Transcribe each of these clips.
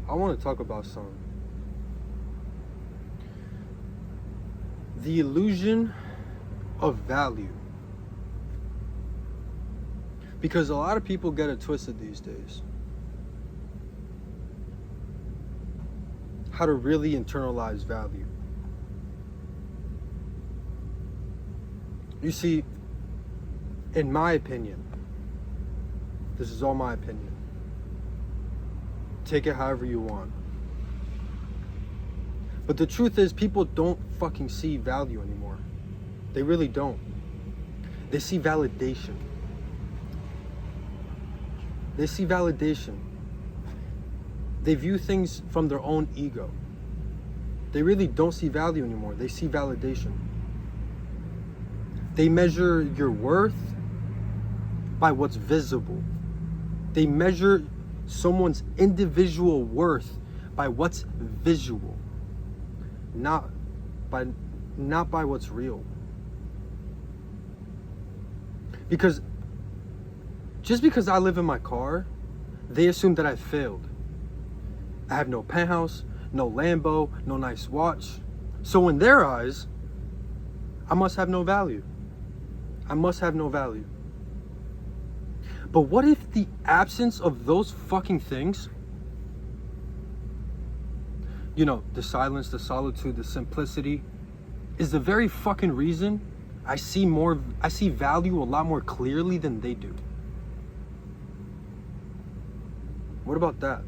I want to talk about some. The illusion of value. Because a lot of people get it twisted these days. How to really internalize value. You see, in my opinion, this is all my opinion. Take it however you want. But the truth is, people don't fucking see value anymore. They really don't. They see validation. They see validation. They view things from their own ego. They really don't see value anymore. They see validation. They measure your worth by what's visible. They measure someone's individual worth by what's visual, not by what's real. Because just because I live in my car, they assume that I failed. I have no penthouse, no Lambo, no nice watch. So in their eyes, I must have no value. I must have no value. But what if the absence of those fucking things, you know, the silence, the solitude, the simplicity, is the very fucking reason I see value a lot more clearly than they do? What about that?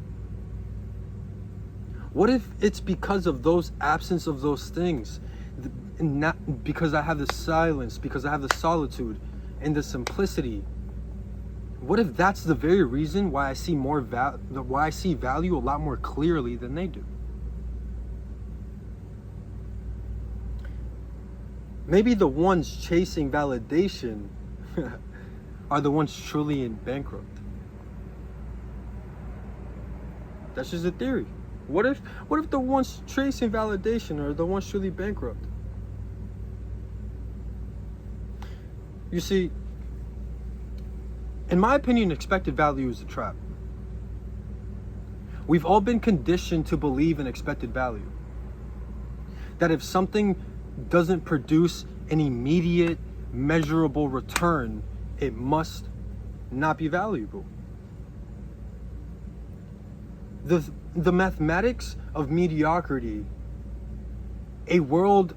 What if it's because of those absence of those things, and not because I have the silence, because I have the solitude and the simplicity? What if that's the very reason why I see why I see value a lot more clearly than they do? Maybe the ones chasing validation are the ones truly in bankrupt. That's just a theory. What if the ones chasing validation are the ones truly bankrupt? You see, in my opinion, expected value is a trap. We've all been conditioned to believe in expected value. That if something doesn't produce an immediate, measurable return, it must not be valuable. The mathematics of mediocrity, a world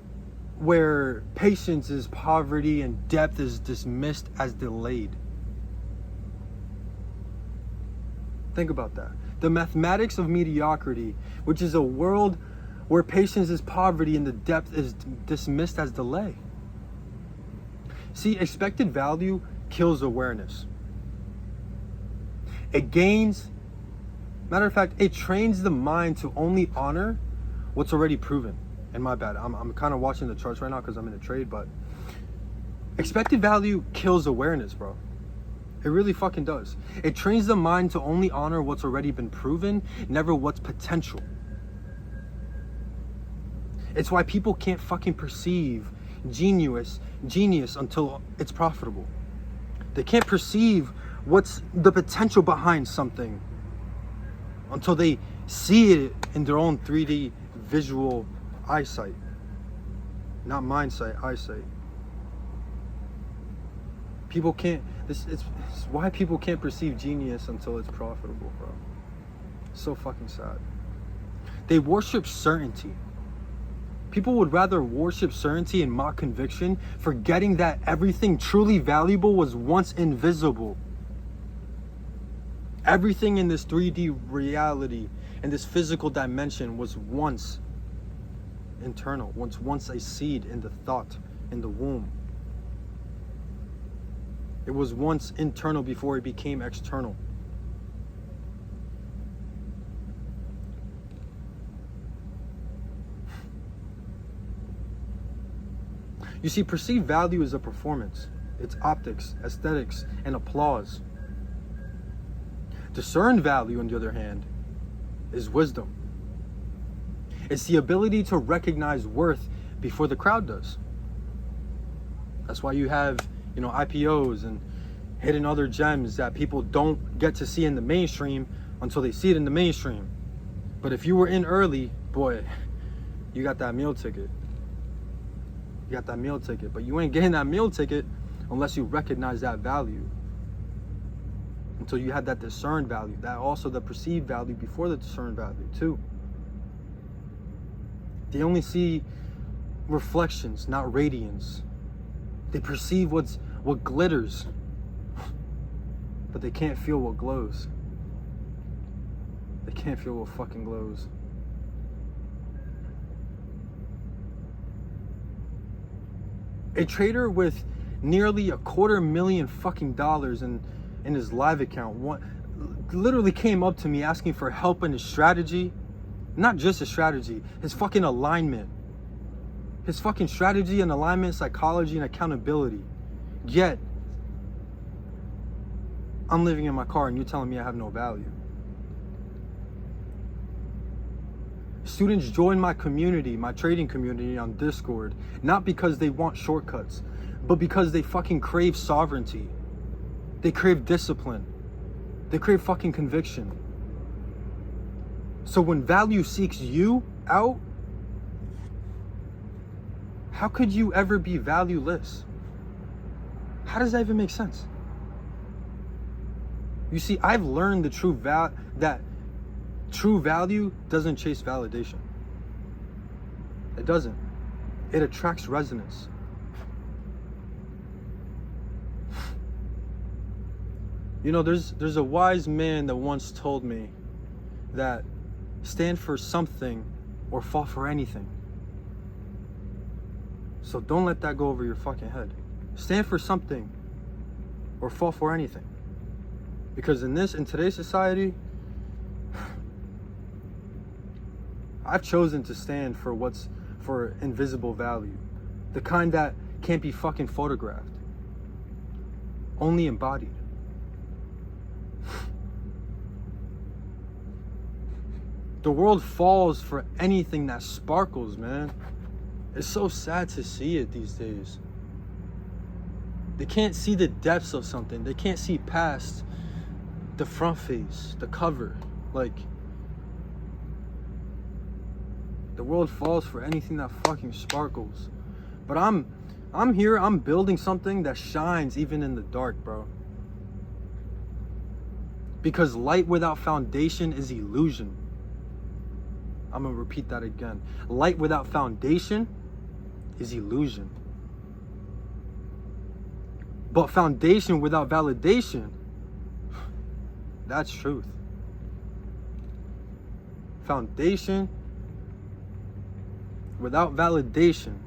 where patience is poverty and depth is dismissed as delayed. Think about that. The mathematics of mediocrity, which is a world where patience is poverty and the depth is dismissed as delay. See, expected value kills awareness. It trains the mind to only honor what's already proven. And my bad, I'm kind of watching the charts right now because I'm in a trade, but expected value kills awareness, bro. It really fucking does. It trains the mind to only honor what's already been proven, never what's potential. It's why people can't fucking perceive genius until it's profitable. They can't perceive what's the potential behind something until they see it in their own 3D visual eyesight. Not mindsight, eyesight. People can't, it's why people can't perceive genius until it's profitable, bro. So fucking sad. They worship certainty. People would rather worship certainty and mock conviction, forgetting that everything truly valuable was once invisible. Everything in this 3D reality and this physical dimension was once internal, once a seed in the thought, in the womb. It was once internal before it became external. You see, perceived value is a performance. It's optics, aesthetics, and applause. Discerned value, on the other hand, is wisdom. It's the ability to recognize worth before the crowd does. That's why you have, IPOs and hidden other gems that people don't get to see in the mainstream until they see it in the mainstream. But if you were in early, boy, you got that meal ticket. You got that meal ticket. But you ain't getting that meal ticket unless you recognize that value. Until you had that discerned value. That also the perceived value before the discerned value too. They only see reflections, not radiance. They perceive what glitters, but they can't feel what glows. They can't feel what fucking glows. A trader with nearly $250,000 fucking dollars in his live account literally came up to me asking for help in his strategy. Not just his strategy, his fucking alignment. His fucking strategy and alignment, psychology and accountability. Yet, I'm living in my car and you're telling me I have no value. Students join my community, my trading community on Discord, not because they want shortcuts, but because they fucking crave sovereignty. They crave discipline. They crave fucking conviction. So when value seeks you out, how could you ever be valueless? How does that even make sense? You see, I've learned that true value doesn't chase validation. It doesn't. It attracts resonance. You know, there's a wise man that once told me that stand for something or fall for anything. So don't let that go over your fucking head. Stand for something or fall for anything. Because in today's society, I've chosen to stand for invisible value. The kind that can't be fucking photographed. Only embodied. The world falls for anything that sparkles, man. It's so sad to see it these days. They can't see the depths of something. They can't see past the front face, the cover. Like, the world falls for anything that fucking sparkles. But I'm here, I'm building something that shines even in the dark, bro. Because light without foundation is illusion. I'm gonna repeat that again. Light without foundation is illusion. But foundation without validation, that's truth. Foundation without validation.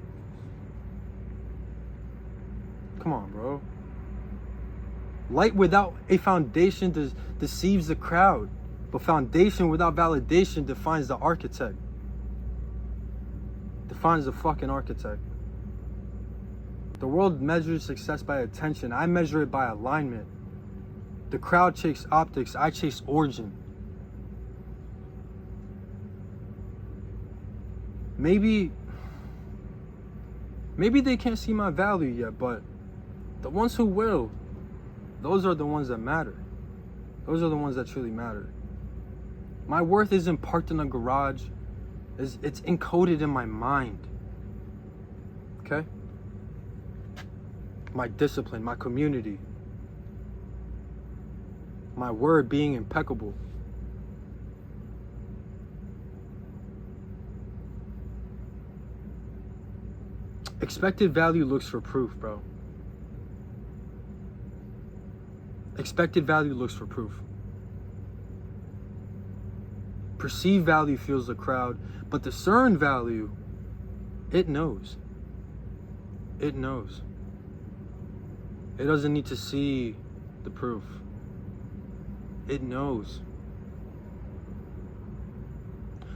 Come on, bro. Light without a foundation deceives the crowd. But foundation without validation defines the architect. Defines the fucking architect. The world measures success by attention. I measure it by alignment. The crowd chase optics. I chase origin. Maybe they can't see my value yet, but the ones who will, those are the ones that matter. Those are the ones that truly matter. My worth isn't parked in a garage. It's encoded in my mind. Okay? My discipline, my community. My word being impeccable. Expected value looks for proof, bro. Expected value looks for proof. Perceived value feels the crowd, but discerned value, it knows. It knows. It doesn't need to see the proof. It knows.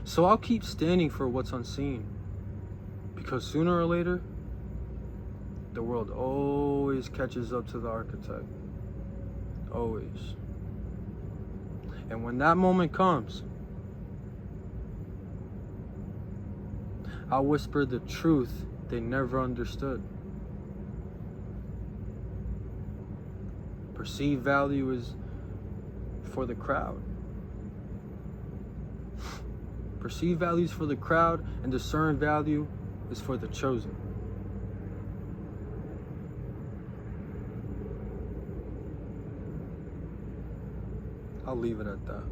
So I'll keep standing for what's unseen. Because sooner or later, the world always catches up to the architect. Always. And when that moment comes, I'll whisper the truth they never understood. Perceived value is for the crowd. Perceived value is for the crowd, and discerned value is for the chosen. I'll leave it at that.